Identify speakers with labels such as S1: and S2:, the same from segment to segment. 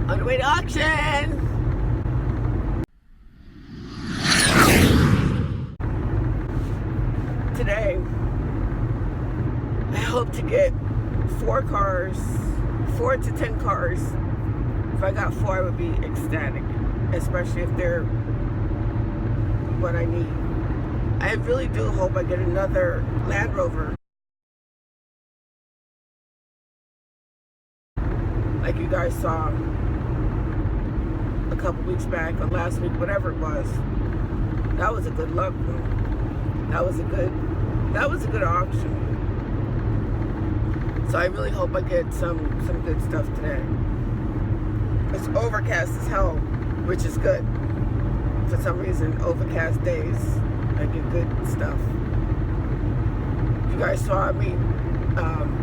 S1: On the way to auction. Today, I hope to get 4 cars, 4 to 10 cars. If I got 4, I would be ecstatic, especially if they're what I need. I really do hope I get another Land Rover. Like you guys saw a couple weeks back or last week, whatever it was. That was a good luck one. That was a good auction. So I really hope I get some good stuff today. It's overcast as hell, which is good. For some reason, overcast days, I get good stuff. You guys saw me,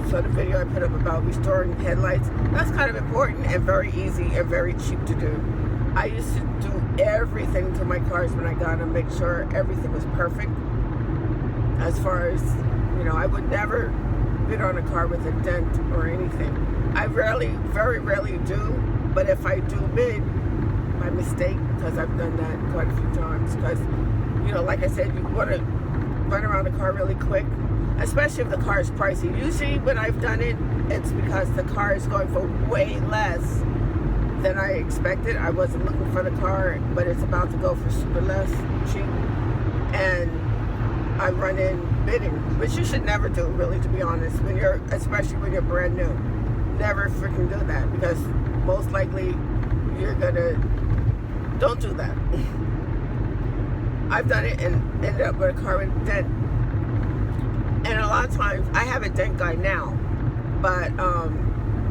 S1: saw the video I put up about restoring headlights. That's kind of important and very easy and very cheap to do. I used to do everything to my cars when I got them, make sure everything was perfect. As far as, I would never bid on a car with a dent or anything. I very rarely do, but if I do bid, by mistake, because I've done that quite a few times, because, like I said, you want to run around the car really quick, especially if the car is pricey. Usually when I've done it, it's because the car is going for way less than I expected. I wasn't looking for the car, but it's about to go for super less, cheap, and I run in bidding, which you should never do, really, to be honest, especially when you're brand new. Never freaking do that, because most likely don't do that. I've done it and ended up with a car with a dent. And a lot of times, I have a dent guy now, but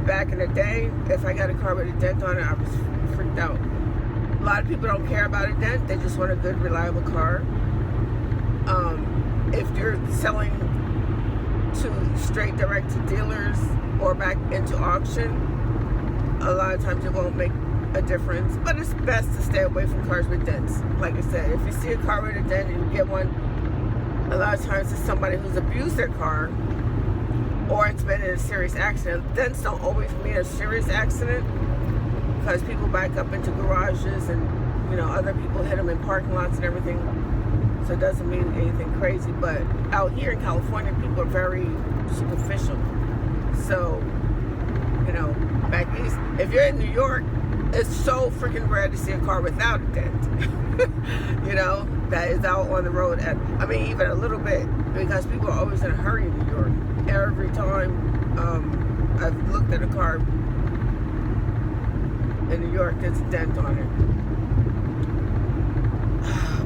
S1: back in the day, if I got a car with a dent on it, I was freaked out. A lot of people don't care about a dent, they just want a good, reliable car. If you're selling to straight direct to dealers or back into auction, a lot of times it won't make a difference, but it's best to stay away from cars with dents. Like I said, if you see a car with a dent and you get one, a lot of times it's somebody who's abused their car or it's been in a serious accident. Dents don't always mean a serious accident, because people back up into garages and other people hit them in parking lots and everything. So it doesn't mean anything crazy, but out here in California, people are very superficial. So, back east, if you're in New York, it's so freaking rare to see a car without a dent. That is out on the road even a little bit, because people are always in a hurry in New York. Every time I've looked at a car in New York, there's a dent on it.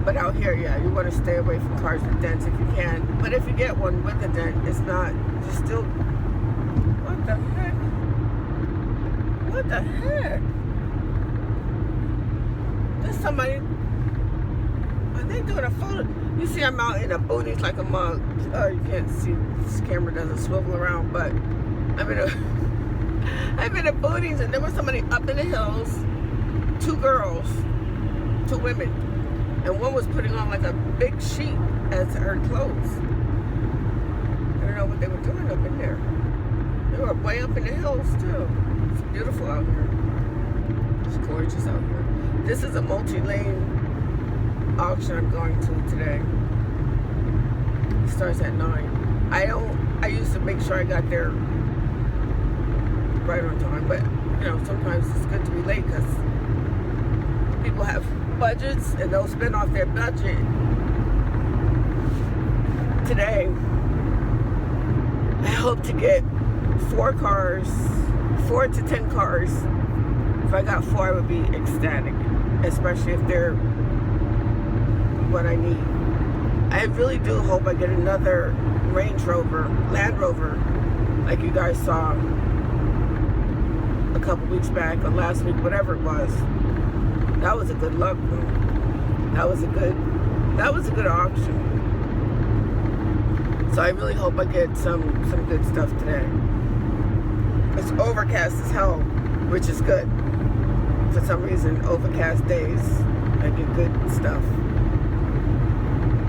S1: But out here, yeah, you want to stay away from cars with dents if you can. But if you get one with a dent, it's not, you're still, what the heck? What the heck? There's somebody, are they doing a photo? You see I'm out in the boonies like a mug. Oh, you can't see, this camera doesn't swivel around, but I'm in the boonies, and there was somebody up in the hills, 2 girls, 2 women. And one was putting on like a big sheet as her clothes. I don't know what they were doing up in there. They were way up in the hills too. It's beautiful out here. It's gorgeous out here. This is a multi-lane auction I'm going to today. It starts at 9. I used to make sure I got there right on time, but sometimes it's good to be late, because people have budgets and they'll spend off their budget. Today, I hope to get 4 cars, 4 to 10 cars. If I got 4, I would be ecstatic, especially if they're what I need. I really do hope I get another Land Rover, like you guys saw a couple weeks back or last week, whatever it was. That was a good luck one. That was a good auction. So I really hope I get some good stuff today. It's overcast as hell, which is good. For some reason, overcast days, I get good stuff.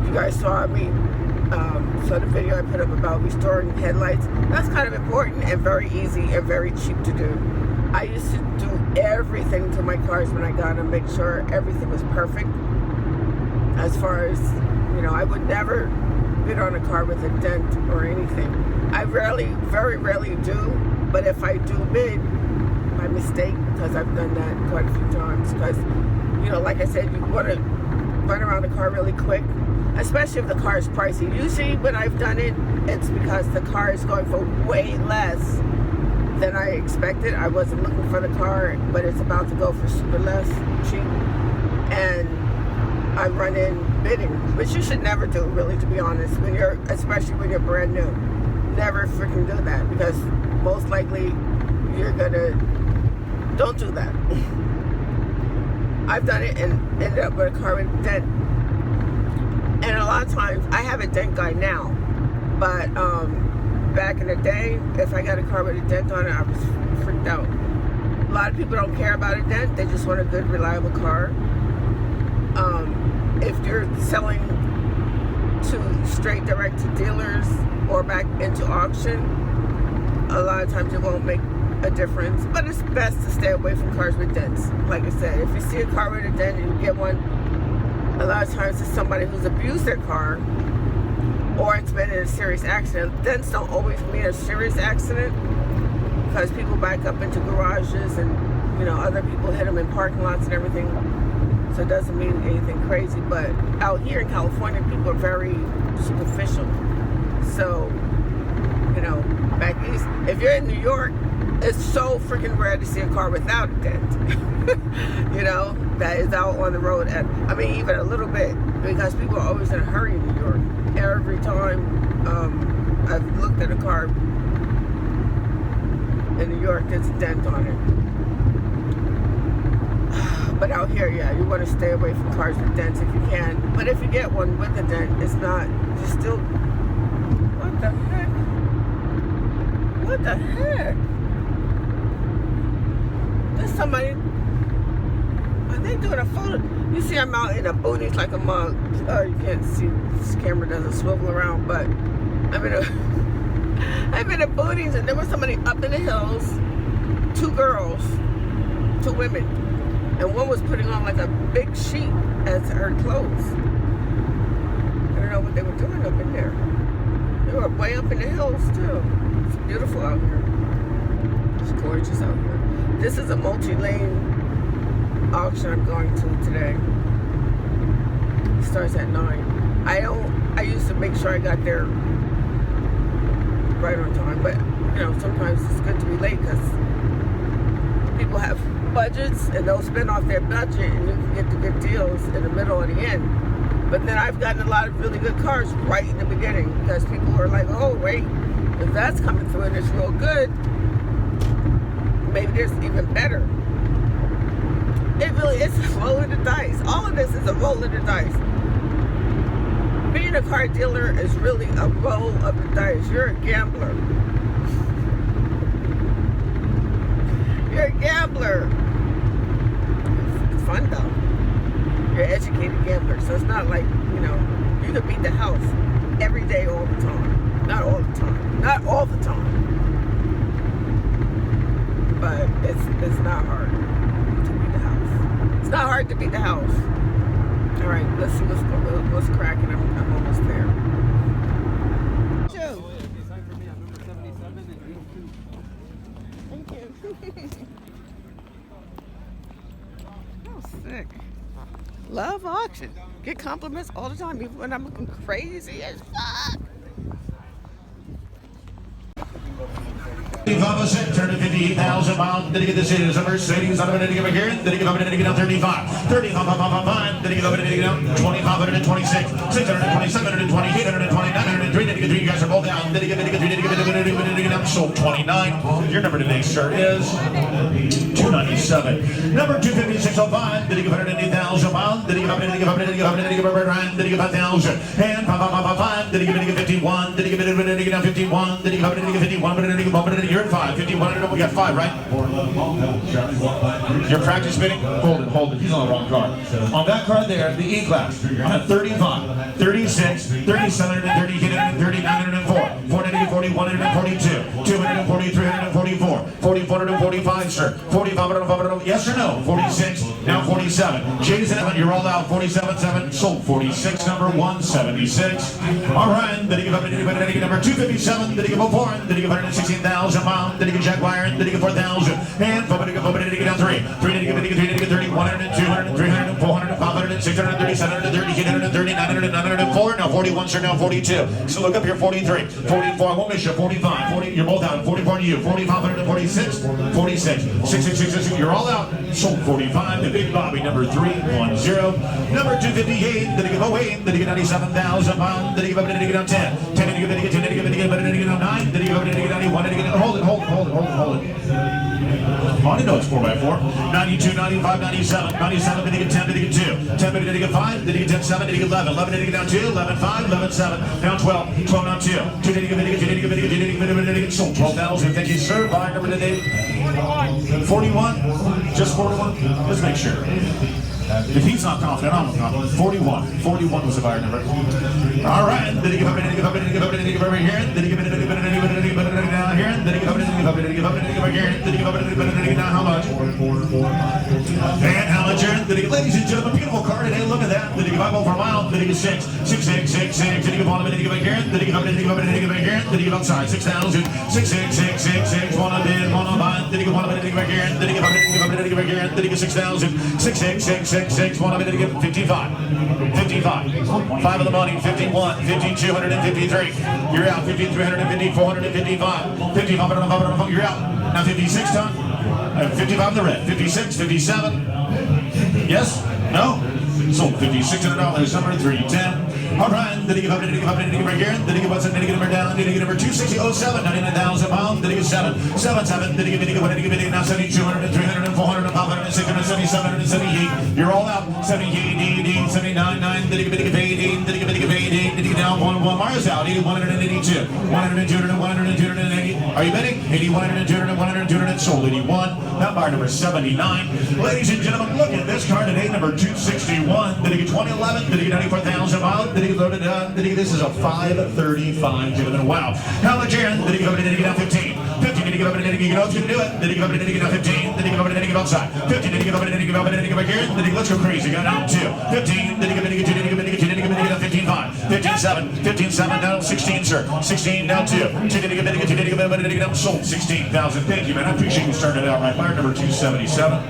S1: You guys saw me, saw the video I put up about restoring headlights. That's kind of important and very easy and very cheap to do. I used to do everything to my cars when I got them, make sure everything was perfect. As far as, I would never bid on a car with a dent or anything. I very rarely do, but if I do bid by mistake, because I've done that quite a few times, because, like I said, you want to run around the car really quick, especially if the car is pricey. Usually when I've done it, it's because the car is going for way less than I expected. I wasn't looking for the car, but it's about to go for super less, cheap, and I run in bidding, which you should never do, really, to be honest, especially when you're brand new. Never freaking do that, because most likely you're gonna, don't do that. I've done it and ended up with a car with a dent. And a lot of times, I have a dent guy now, but back in the day, if I got a car with a dent on it, I was freaked out. A lot of people don't care about a dent, they just want a good, reliable car. If you're selling to straight direct to dealers or back into auction, a lot of times it won't make a difference, but it's best to stay away from cars with dents. Like I said, if you see a car with a dent and you get one, a lot of times it's somebody who's abused their car or it's been in a serious accident. Dents don't always mean a serious accident, because people back up into garages and other people hit them in parking lots and everything, so it doesn't mean anything crazy. But out here in California, people are very superficial, so back east, if you're in New York, it's so freaking rare to see a car without a dent. That is out on the road, even a little bit, because people are always in a hurry in New York. Every time I've looked at a car in New York, there's a dent on it. But out here, yeah, you want to stay away from cars with dents if you can. But if you get one with a dent, it's not, you still, what the heck? What the heck? There's somebody, are they doing a photo? You see I'm out in the boonies like a mug. Oh, you can't see, this camera doesn't swivel around, but I'm in the boonies, and there was somebody up in the hills, two girls, two women, and one was putting on like a big sheet as her clothes. I don't know what they were doing up in there. They were way up in the hills too. It's beautiful out here. It's gorgeous out here. This is a multi-lane auction I'm going to today. It starts at 9. I used to make sure I got there right on time, but sometimes it's good to be late, because people have budgets and they'll spend off their budget, and you can get the good deals in the middle or the end. But then I've gotten a lot of really good cars right in the beginning, because people are like, oh wait, if that's coming through and it's real good, maybe there's even better. It really is a roll of the dice. All of this is a roll of the dice. Being a car dealer is really a roll of the dice. You're a gambler. You're a gambler. It's fun though. You're an educated gambler, so it's not like, you can beat the house every day, all the time. Not all the time. Not all the time. But it's not hard to beat the house. It's not hard to beat the house. All right, let's see what's cracking. I'm almost there. Joe. Thank you. Oh, sick. Love auction. Get compliments all the time, even when I'm looking crazy as fuck.
S2: Turn to 58,000 miles. Did he get this in? Is a Mercedes? I'm going to give it here. Did he give up? Did he get down 35? 35. Did he give up? Did he get down 2,526? 620, 720, 820, 903. Did he get 3? You guys are both down. Did he get? Did he get? Did he get? Did he get down? So 29. Your number today, sir, is 297. Number 25605. Did he give 180,000 miles? Did he give up? Did he give up? Did he give up? Did he give up? Did he give up 1,000? And 5. Did he give? Did he get 51? Did he give? Did he get down 51? Did he give up? Did he get 51? Did he give up? You're at 5. 51. We got 5, right? Your practice bidding? Hold it. He's on the wrong car. On that car there, the E-Class, 35, 36, 37, 38, 39, 4, 440, 142, 240, 344, 44, 4445, sir. 45, yes or no? 46, now 47. Jay's in it, you're all out. 47.7, sold 46, number 176. All right, did he give up? Did he give number 257? Did he give up 4? Did he give 116,000 pounds? Did he give Jack Wire? Did he give 4,000? And did he give down 3? 3 did he give 30, 100, 200, 300, 400, 500, 630, 730, 830, 900, 904. Now 41, sir, now 42. So look up here, 43, 44, I won't miss you, 45, 40, you're both out, 44 to you, 4546, 46, 666, you're all out. Sold 45 to Big Bobby, number 310. Number 258, did he give away? Did he get 97,000 pounds? Did he give up? Did he get down 10? 10, did he give? Did he get 10? Did he give? Did he get down 9? Did he give up? Did he get 91? Did he get? Hold it. I didn't know it's 4x4. 92, 95, 97. 97, did he get 10? Did he get 2? 10, did he get 5? Did he get 10, 7? Did he get 11? 11, did he get down 2? 11, 5, 11, 7. Down 12. 12, down 2. 2, did he get? Did he get? Did he get? Did he get? Did he get? Sold 12,000. Thank you, sir. Buy number today. 41. Just 41. Let's make sure. If he's not confident, I'm not confident. 41. 41 was the buyer number. All right. Did he give up? Did he give up? Did he give up? Did he give up over here? Did he give it? Did he give it? Did he give it? Did he give it down here? Did he give up? Did he give up? Did he give up? Did he give up here? Did he give up? Did he give up? Did he give down? How much? And how much here? Did he give? Ladies and gentlemen, beautiful card today. Look at that. Did he give up over a mile? Did he give 6? 6, 6, 6, 6. Did he give one? Did he give it here? Did he give up? Did he give up? Did he give it here? Did he give outside? 6,000. 6, 6, 6, 6, 6. One of bid, one of buy. Did he give one? Did he give it here? Did he give up? Did he give up? Did he give it here? Did he give 6,000? 6, 6, 6, 6, 6. One of it. Did he give 55? 55. 5 of the money. 51. 5,253. You're out. 5,350. 455. 55. You're out. Now 56 ton. 55 in the red. 56. 57. Yes? No? Sold $5,600. Number 310. All right. Did he give up? Did he give up? Did he give right here? Did he give what's it? Did he get number down? Did he get number 260.07? 99,000 pounds. Did he get 7? 7, 7. Did he give? Did he give? What did he give? Did he give now 7,200, 300, 400, 500, 600, 7,700, 78. You're all out. 78, 79, 9. Did he give? Did he give 18? Did he give? Did he give 18? Did he get down 1? Mario's out. 80, 182. 100, 200, 100, 280. Are you betting? 80, 100, 200, 100, 200. Sold 81. That buyer number 79. Ladies and gentlemen, look at this card today. Number 261. Did he get 2011? Did he get 94,000 pounds? Did he get loaded up? Did he get? This is a 535, gentlemen. Wow. How much here? Did he give up? Did he get down 15? 15. Did he give up? Did he get out? Did he do it? Did he give up? Did he get down 15? Did he give up? Did he give outside? 15. Did he give up? Did he give up? Did he give up here? Did he? Let's go crazy. Got down 2. 15. Did he give? Did he get 2? Did he give? Did he get 2? Did he give? Did he get 15? 5. 15, 7. 15, 7. Down 16, sir. 16 down 2. 2. Did he give? Did he get 2? Did he give? Did he get down? Sold 16,000. Thank you, man. I appreciate you starting it out right. Buyer number 277.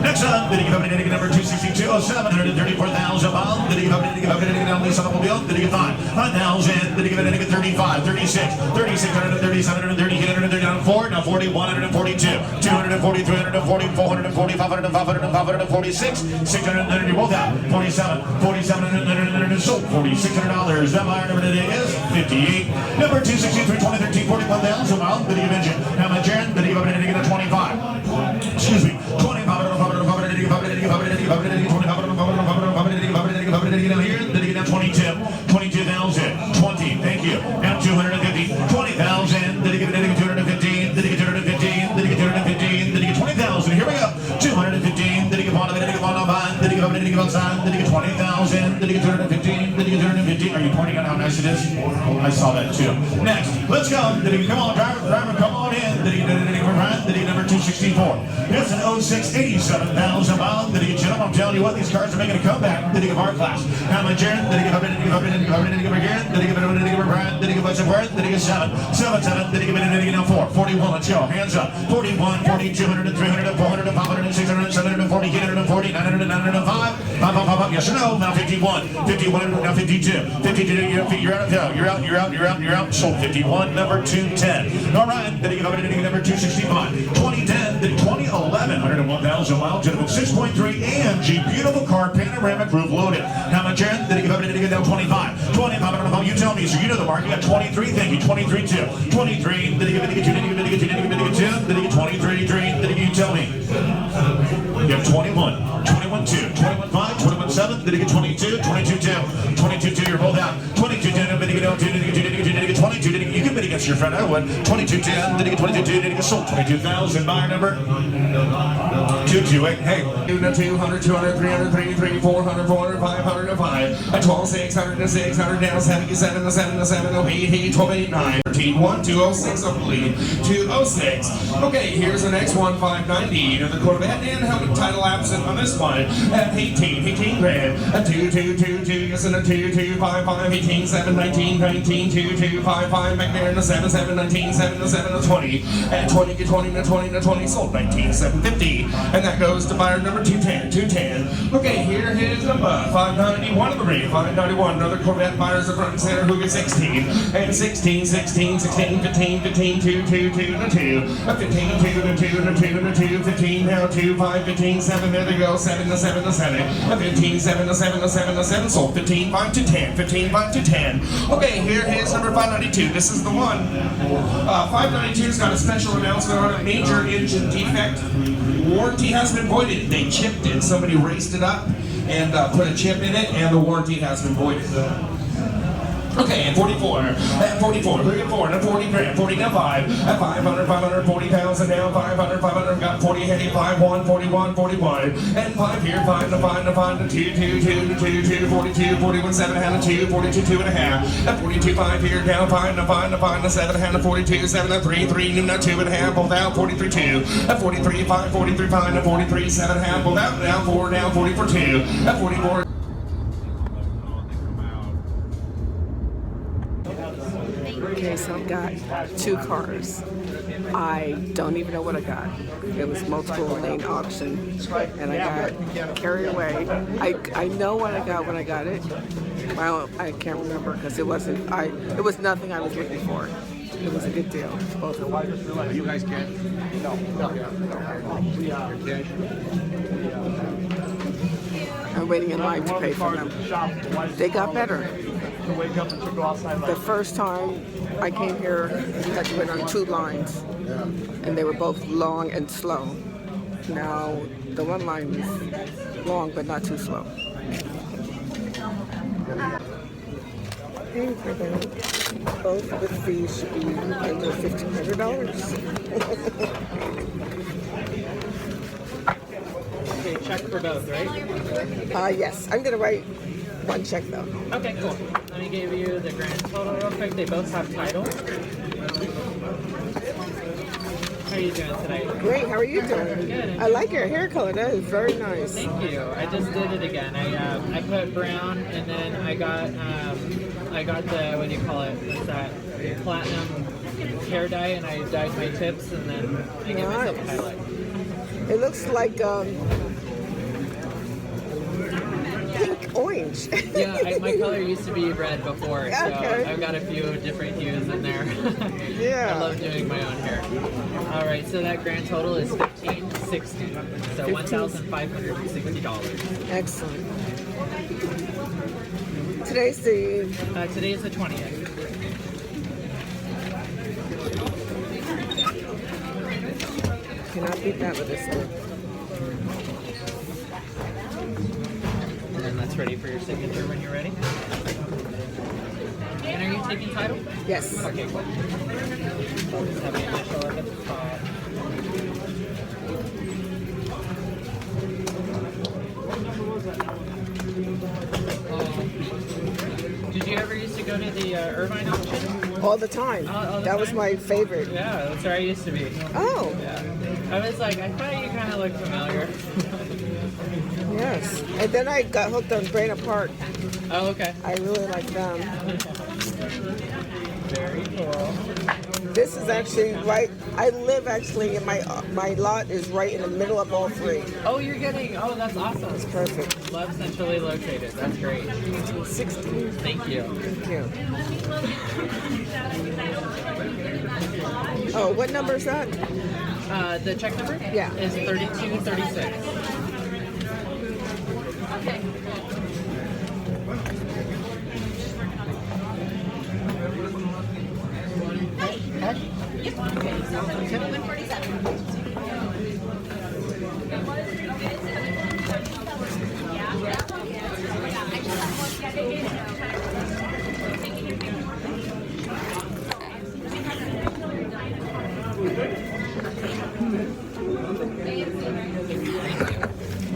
S2: Next up, did he give up? Did he get number 262? 734,000 pounds. Did he give up? Did he give up? Did he get down? Lisa Automobile? Did he get 5? 1,000. Did he give it? Did he get 35? 36. 3630, 730, 834. Now 40, 142. 240, 340, 440, 500, 500, 546. 600. You're both out. 47. 47. Sold $4,600. That buyer number today is 58. Number 263, 2013, 41,000 pounds. Did he give engine? How much, Aaron? Did he give up? Did he get a 25? Excuse me. 25. Did he give up? Did he give up? Did he give up? Did he give 25? Did he give up? Did he give up? Did he get down here? Did he get down 22? 22,000. 20. Thank you. Now 250. 20,000. Did he give it? Did he get 215? Did he get 215? Did he get 215? Did he get 20,000? Here we go. 215. Did he get one of it? Did he get one on mine? Did he give up? Did he give outside? Did he get 20,000? Did he get 215? Did he get 215? Are you pointing out how nice it is? I saw that too. Next, let's go. Did he come on, driver, come on in. Did he get number 264? It's an 06, 87,000 pounds. Did he get gentlemen? I'm telling you what, these cars are making a comeback. Did he give our class? How much, Jared? Did he give up? Did he give up? Did he give up? Did he give again? Did he give it? Did he give it? Brian? Did he give what's it worth? Did he get 7? 7, 7. Did he give it? Did he get 4? 41. Let's go. Hands up. 41, 40, 200, 300, 400, 500, 600, 740, 840, 900, 905. 5, yes or no? Now 51. 51. Now 52. 52. You're out. You're out. Sold 51. Number 210. All right. Did he give up? Did he get number 265? 2010. Did 2011. 101,000 miles. Gentlemen, 6.3 AMG. Beautiful car. Panoramic roof loaded. How much, Aaron? Did he give up? Did he get down 25? 25. You tell me. So you know the mark. You got 23. Thank you. 23, 2. 23. Did he give it? Did he get 2? Did he give it? Did he get 2? Did he give it? Did he get 2? Did he get 23, 3? Did he? You tell me. You have 21. 21, 2. 21, 5. 21, 7. Did he get 22? 22, 2. 22, 2. You're both out. 22, 10. Did he get down 2? Did he get 2? Did he get 2? Did he get 22? Did he get, you can bid against your friend. I would. 22, 10. Did he get 22, 2? Did he get sold? 22,000. Buyer number 228. Hey. 200, 200, 300, 300, 400, 400, 500, 5. 12, 600, 600, down 77, 7, 7, 8, 12, 8, 9.
S3: 13, 1, 206, I believe, 206. Okay, here's the next one, 590, another Corvette, and helmet title absent on this one, at 18 grand, a 2, 2, 2, 2, yes, and a 2, 2, 5, 5, 18, 7, 19, 19, 2, 2, 5, 5, back there in the 7, 7, 19, 7, to 7, to 20, at 20, to 20, to 20, to 20, sold 19, 750, and that goes to buyer number 210, 210. Okay, here is number 591 of the ring, 591, another Corvette, buyers the front and center, who gets 16, and 16, 16, 16, 15, 15, 2, 2, 2, and a 2, a 15, 2, and a 2, and a 2, and a 2, 15, now 2, 5, 15, 7, there they go, 7 to 7 to 7, a 15, 7 to 7 to 7 to 7, sold 15, 5 to 10, 15, 5 to 10. Okay, here is number 592, this is the one. 592's got a special announcement on it, major engine defect, warranty has been voided, they chipped it, somebody raised it up and put a chip in it, and the warranty has been voided. Okay, at 44, look at 4, and 40 grand, 40 now 5, at 500, 540 pounds, and now 500, 500, got 40, heading 5, 1, 41, 41, and 5 here, 5 to 5 to 5 to 2, 2, 2 to 2, 2 to 42, 41, 7, hand to 2, 42, 2 and a half, at 42, 5 here, down 5 to 5 to 5 to 7, hand to 42, 7 to 3, 3, new now 2 and a half, both out, 43, 2, at 43, 5, 43, 5 to 43, 7 half, both out, down 4, down 44, 2, at 44.
S1: Okay, so I've got 2 cars. I don't even know what I got. It was multiple lane auction, and I got carried away. I know what I got when I got it. I can't remember because it was nothing I was looking for. It was a good deal. Both of them.
S4: You guys can? No.
S1: I'm waiting in line to pay for them. They got better. The first time I came here, we had to wait on 2 lines, and they were both long and slow. Now, the one line is long, but not too slow. Paying for them, both with fees should be under $1,500.
S5: Okay, check for both, right?
S1: Yes, I'm gonna write 1 check though.
S5: Okay, cool. Let me give you the grand total real quick. They both have title. How are you doing today?
S1: Great, how are you doing?
S5: Good.
S1: I like your hair color, that is very nice.
S5: Thank you. I just did it again. I put brown, and then I got the, what do you call it? What's that? Platinum hair dye, and I dyed my tips, and then I gave myself a highlight.
S1: It looks like pink orange.
S5: Yeah, my color used to be red before, so
S1: Okay.
S5: I've got a few different hues in there.
S1: Yeah.
S5: I love doing my own hair. All right, so that grand total is $1,560, so $1,560.
S1: Excellent. Today's the
S5: Today is the 20th.
S1: cannot beat that with this one.
S5: And then that's ready for your signature when you're ready. And are you taking title?
S1: Yes.
S5: Okay, cool. Just have the initial up at the top. Did you ever used to go to the Irvine auction?
S1: All the time.
S5: All the
S1: That was
S5: time?
S1: my favorite.
S5: Yeah, that's where I used to be.
S1: Oh,
S5: Yeah. I was like, I thought you kind of looked familiar.
S1: yes. And then I got hooked on Brainerd Park.
S5: Oh, okay.
S1: I really like them.
S5: Very cool.
S1: This is actually right. I live actually in my lot is right in the middle of all 3.
S5: Oh, you're getting. Oh, that's awesome.
S1: It's perfect.
S5: Love centrally located. That's great.
S1: 16.
S5: Thank you.
S1: Thank you. Oh, what number is that?
S5: The check number?
S1: Yeah.
S5: Is 3236.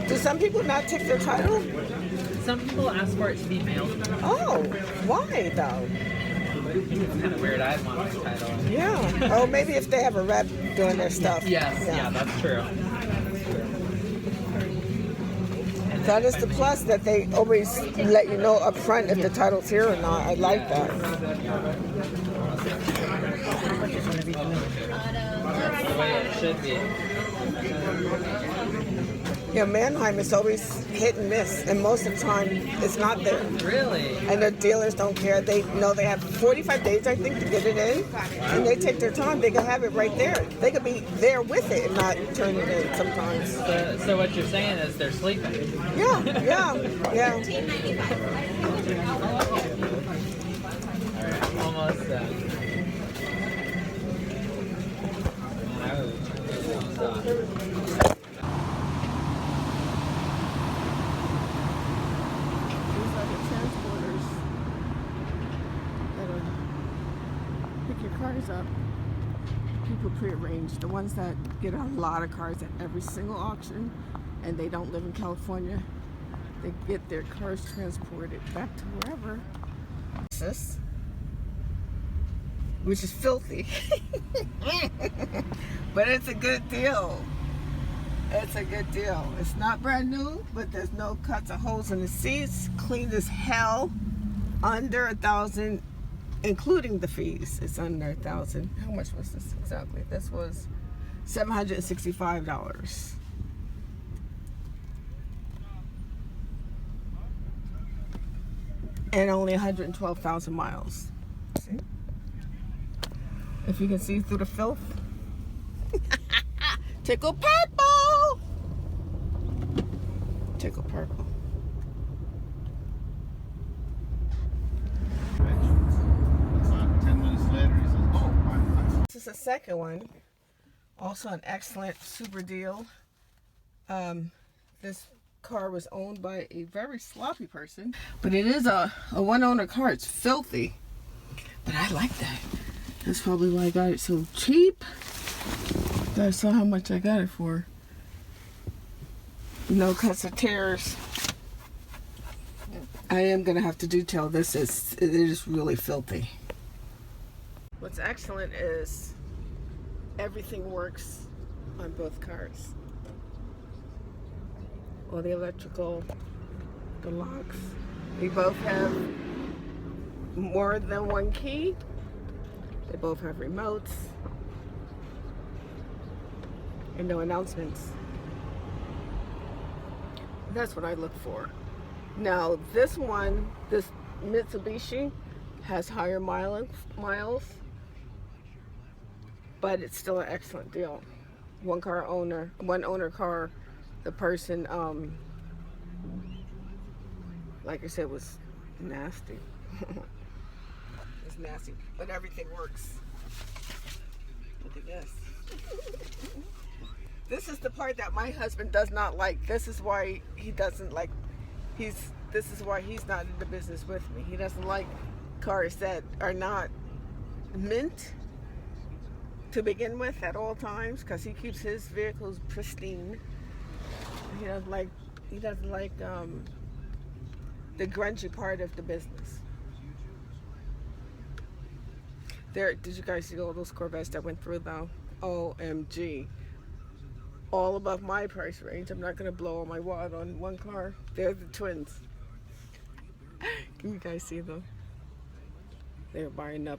S1: Do some people not take their title?
S5: Some people ask for it to be mailed.
S1: Oh, why though?
S5: It's kind of weird. I have my title.
S1: Yeah. Oh, maybe if they have a rep doing their stuff.
S5: Yes, yeah, that's true.
S1: That is the plus, that they always let you know up front if the title's here or not. I like that.
S5: That's the way it should be.
S1: Yeah, Mannheim is always hit and miss, and most of the time it's not there.
S5: Really?
S1: And the dealers don't care. They know they have 45 days, I think, to get it in, and they take their time. They can have it right there. They could be there with it and not turn it in sometimes.
S5: So what you're saying is they're sleeping.
S1: Yeah, yeah, yeah.
S5: Almost done.
S1: These are the transporters that'll pick your cars up. People prearrange. The ones that get a lot of cars at every single auction, and they don't live in California, they get their cars transported back to wherever. This, which is filthy, but it's a good deal. It's a good deal. It's not brand new, but there's no cuts or holes in the seats. Clean as hell. Under $1,000, including the fees. It's under $1,000. How much was this exactly? This was $765. And only 112,000 miles. See? If you can see through the filth. Tickle purple! Tickle purple.
S2: About 10 minutes later, he says, "Oh,
S1: This is the second one. Also an excellent super deal. This car was owned by a very sloppy person, but it is a one-owner car. It's filthy, but I like that. That's probably why I got it so cheap. You guys saw how much I got it for. No cuts or tears. I am gonna have to detail this. It is really filthy. What's excellent is everything works on both cars. All the electrical, the locks. They both have more than one key. They both have remotes. And no announcements. That's what I look for. Now this one, this Mitsubishi, has higher miles, but it's still an excellent deal. One owner car. The person, like I said, was nasty. It's nasty, but everything works. Look at this. This is the part that my husband does not like. This is why he doesn't like. This is why he's not in the business with me. He doesn't like cars that are not mint to begin with at all times, because he keeps his vehicles pristine. He doesn't like the grungy part of the business. Did you guys see all those Corvettes that went through though? OMG. All above my price range. I'm not gonna blow all my wad on one car. They're the twins. Can you guys see them? They're buying up.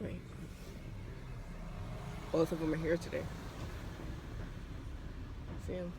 S1: Wait. Both of them are here today. See them?